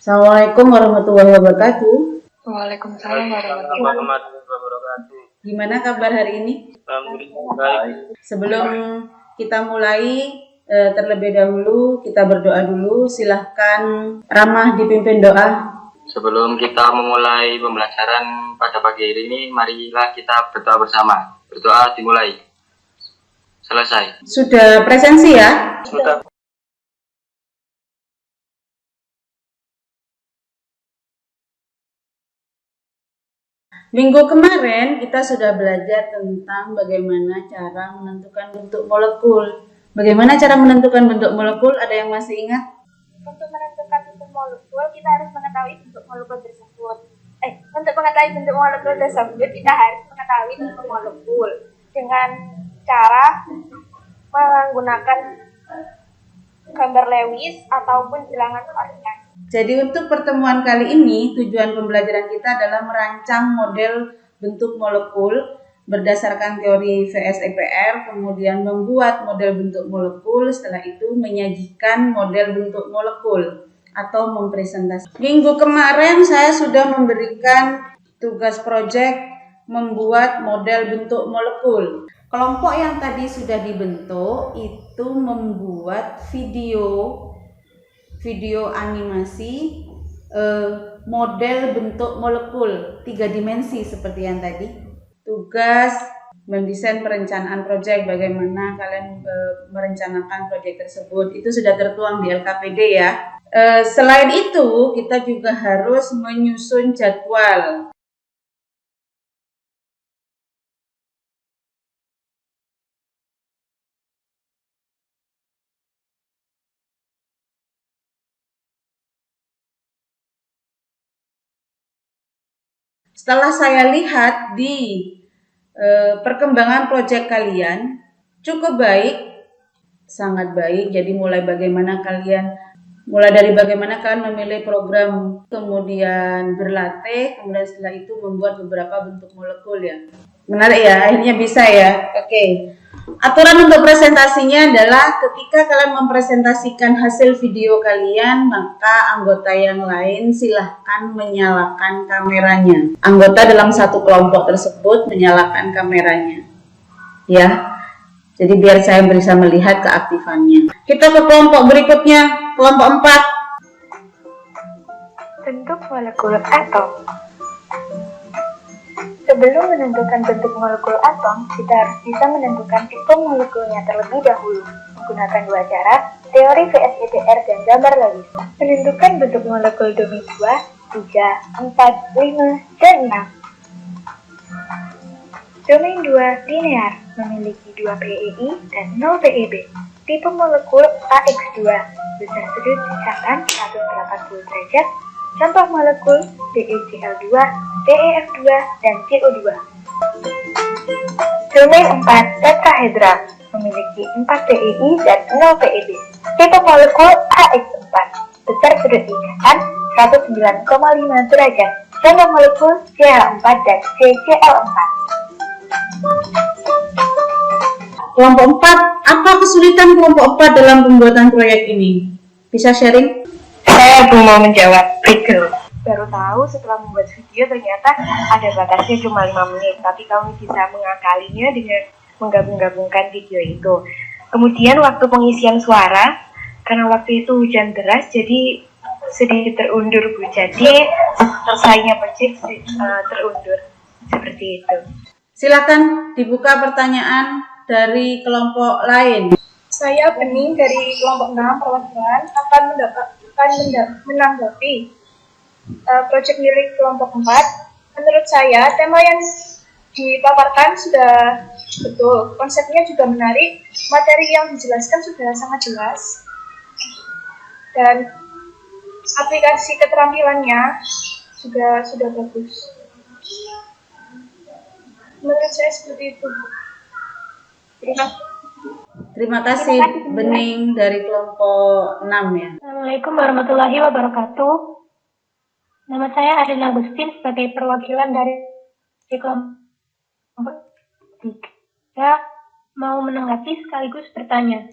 Assalamualaikum warahmatullahi wabarakatuh. Waalaikumsalam warahmatullahi wabarakatuh. Gimana kabar hari ini? Alhamdulillah baik. Sebelum kita mulai, terlebih dahulu kita berdoa dulu. Silahkan Ramah dipimpin doa. Sebelum kita memulai pembelajaran pada pagi hari ini, marilah kita berdoa bersama. Berdoa dimulai. Selesai. Sudah presensi ya? Sudah. Minggu kemarin kita sudah belajar tentang bagaimana cara menentukan bentuk molekul. Bagaimana cara menentukan bentuk molekul? Ada yang masih ingat? Untuk menentukan bentuk molekul, kita harus mengetahui bentuk molekul tersebut. Untuk mengetahui bentuk molekul tersebut, kita harus mengetahui bentuk molekul dengan cara menggunakan gambar Lewis ataupun bilangan koordinat. Jadi untuk pertemuan kali ini, tujuan pembelajaran kita adalah merancang model bentuk molekul berdasarkan teori VSEPR, kemudian membuat model bentuk molekul, setelah itu menyajikan model bentuk molekul atau mempresentasikan. Minggu kemarin saya sudah memberikan tugas proyek membuat model bentuk molekul. Kelompok yang tadi sudah dibentuk itu membuat video animasi model bentuk molekul 3 dimensi seperti yang tadi. Tugas mendesain perencanaan proyek, bagaimana kalian merencanakan proyek tersebut, itu sudah tertuang di LKPD ya. Selain itu kita juga harus menyusun jadwal. Setelah saya lihat di perkembangan proyek kalian cukup baik, sangat baik. Jadi mulai dari bagaimana kalian memilih program, kemudian berlatih, kemudian setelah itu membuat beberapa bentuk molekul ya. Menarik ya, akhirnya bisa ya. Oke. Aturan untuk presentasinya adalah ketika kalian mempresentasikan hasil video kalian, maka anggota yang lain silahkan menyalakan kameranya. Anggota dalam satu kelompok tersebut menyalakan kameranya. Ya. Jadi biar saya bisa melihat keaktifannya. Kita ke kelompok berikutnya, kelompok 4. Bentuk molekul atom. Sebelum menentukan bentuk molekul atom, kita harus bisa menentukan tipe molekulnya terlebih dahulu menggunakan 2 cara, teori VSEPR dan gambar Lewis. Menentukan bentuk molekul domain 2, 3, 4, 5, dan 6. Domain 2 linear memiliki 2 PEI dan 0 PEB. Tipe molekul AX2 besar sudut misalkan 180 derajat. Contoh molekul BeCl2, BeF2, dan CO2. Domain 4 tetrahedra memiliki 4 PEI dan 0 PEB. Tipe molekul AX4 besar sudut ikatan 109,5 derajat. Contoh molekul Cl4 dan CCl4. Kelompok 4, apa kesulitan kelompok 4 dalam pembuatan proyek ini? Bisa sharing? Saya belum mau menjawab, baru tahu setelah membuat video ternyata ada batasnya cuma 5 menit, tapi kami bisa mengakalinya dengan menggabung-gabungkan video itu. Kemudian waktu pengisian suara, karena waktu itu hujan deras, jadi sedikit terundur Bu. Jadi selesainya proyek terundur, seperti itu. Silakan dibuka pertanyaan dari kelompok lain. Saya Bening dari kelompok 6 perwakilan akan menanggapi proyek milik kelompok 4. Menurut saya tema yang dipaparkan sudah betul, konsepnya juga menarik, materi yang dijelaskan sudah sangat jelas, dan aplikasi keterampilannya juga sudah bagus. Menurut saya seperti itu. Terima kasih Bening dari kelompok 6 ya. Assalamualaikum warahmatullahi wabarakatuh. Nama saya Adina Agustin sebagai perwakilan dari kelompok 3. Saya mau menanggapi sekaligus bertanya.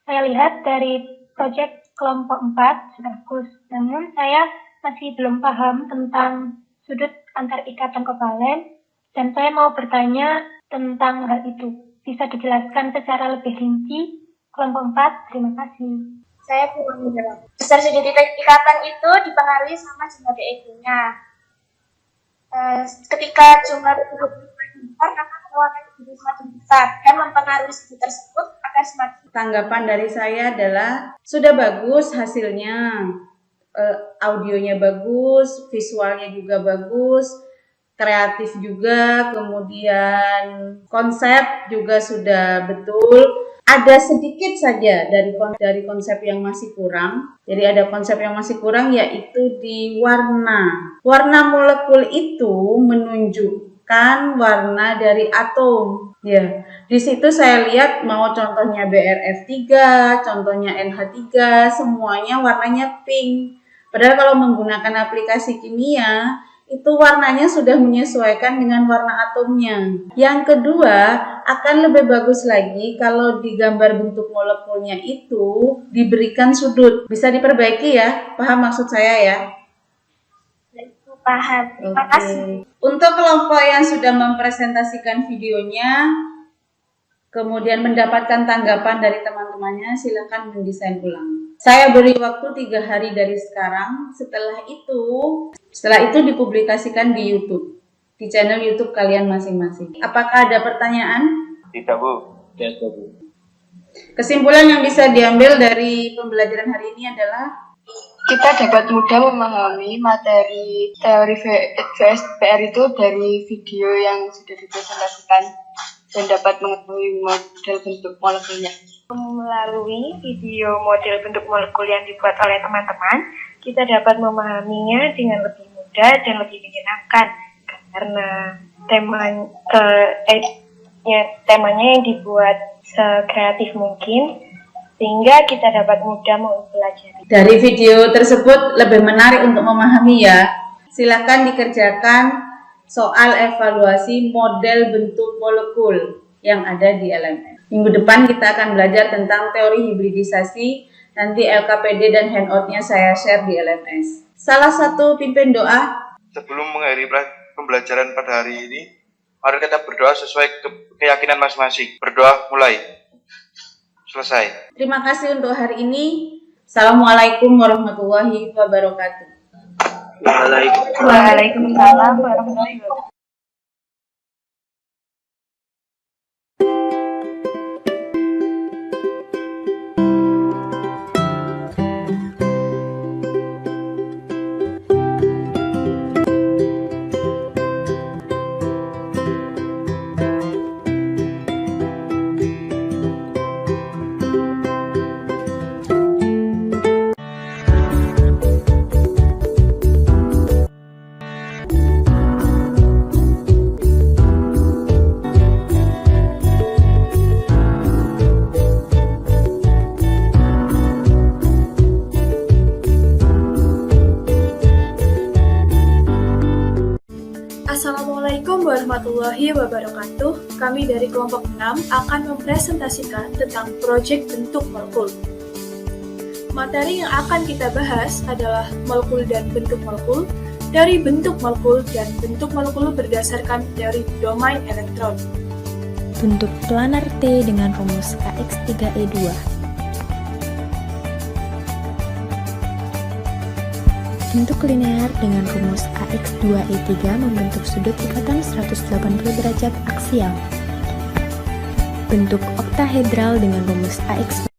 Saya lihat dari proyek kelompok 4 bagus. Namun saya masih belum paham tentang sudut antar ikatan kovalen dan saya mau bertanya tentang hal itu. Bisa dijelaskan secara lebih rinci? Kelompok 4, terima kasih. Saya belum menjawab. Besar sudut ikatan itu dipengaruhi sama jumlah DEG-nya. Ketika jumlah besar, maka kekuatan jadi semakin besar dan mempengaruhi sudut tersebut akan semakin. Tanggapan dari saya adalah sudah bagus hasilnya, audionya bagus, visualnya juga bagus, kreatif juga, kemudian konsep juga sudah betul. Ada sedikit saja dari konsep yang masih kurang. Jadi ada konsep yang masih kurang yaitu di warna. Warna molekul itu menunjukkan warna dari atom. Ya, di situ saya lihat mau contohnya BRF3, contohnya NH3, semuanya warnanya pink. Padahal kalau menggunakan aplikasi kimia, itu warnanya sudah menyesuaikan dengan warna atomnya. Yang kedua, akan lebih bagus lagi kalau di gambar bentuk molekulnya itu diberikan sudut. Bisa diperbaiki ya? Paham maksud saya ya? Paham. Terima kasih. Untuk kelompok yang sudah mempresentasikan videonya, kemudian mendapatkan tanggapan dari teman-temannya, silakan mendesain ulang. Saya beri waktu 3 hari dari sekarang. Setelah itu dipublikasikan di YouTube, di channel YouTube kalian masing-masing. Apakah ada pertanyaan? Tidak, Bu. Tidak, Bu. Kesimpulan yang bisa diambil dari pembelajaran hari ini adalah Kita dapat mudah memahami materi teori VSPR itu dari video yang sudah dipresentasikan dan dapat mengetahui model bentuk molekulnya. Melalui video model bentuk molekul yang dibuat oleh teman-teman, kita dapat memahaminya dengan lebih mudah dan lebih menyenangkan karena temanya yang dibuat sekreatif mungkin, sehingga kita dapat mudah mempelajari. dari video tersebut lebih menarik untuk memahami ya. Silakan dikerjakan soal evaluasi model bentuk molekul yang ada di LMS. Minggu depan kita akan belajar tentang teori hibridisasi. Nanti LKPD dan handout-nya saya share di LMS. Salah satu pimpin doa. Sebelum mengakhiri pembelajaran pada hari ini, mari kita berdoa sesuai keyakinan masing-masing. Berdoa mulai. Selesai. Terima kasih untuk hari ini. Assalamualaikum warahmatullahi wabarakatuh. Waalaikumsalam warahmatullahi wabarakatuh. Assalamualaikum warahmatullahi wabarakatuh. Kami dari kelompok 6 akan mempresentasikan tentang proyek bentuk molekul. Materi yang akan kita bahas adalah molekul dan bentuk molekul, dari bentuk molekul dan bentuk molekul berdasarkan teori domain elektron. Bentuk planar T dengan rumus KX3E2. Bentuk linear dengan rumus AX2E3 membentuk sudut ikatan 180 derajat aksial. Bentuk oktahedral dengan rumus AX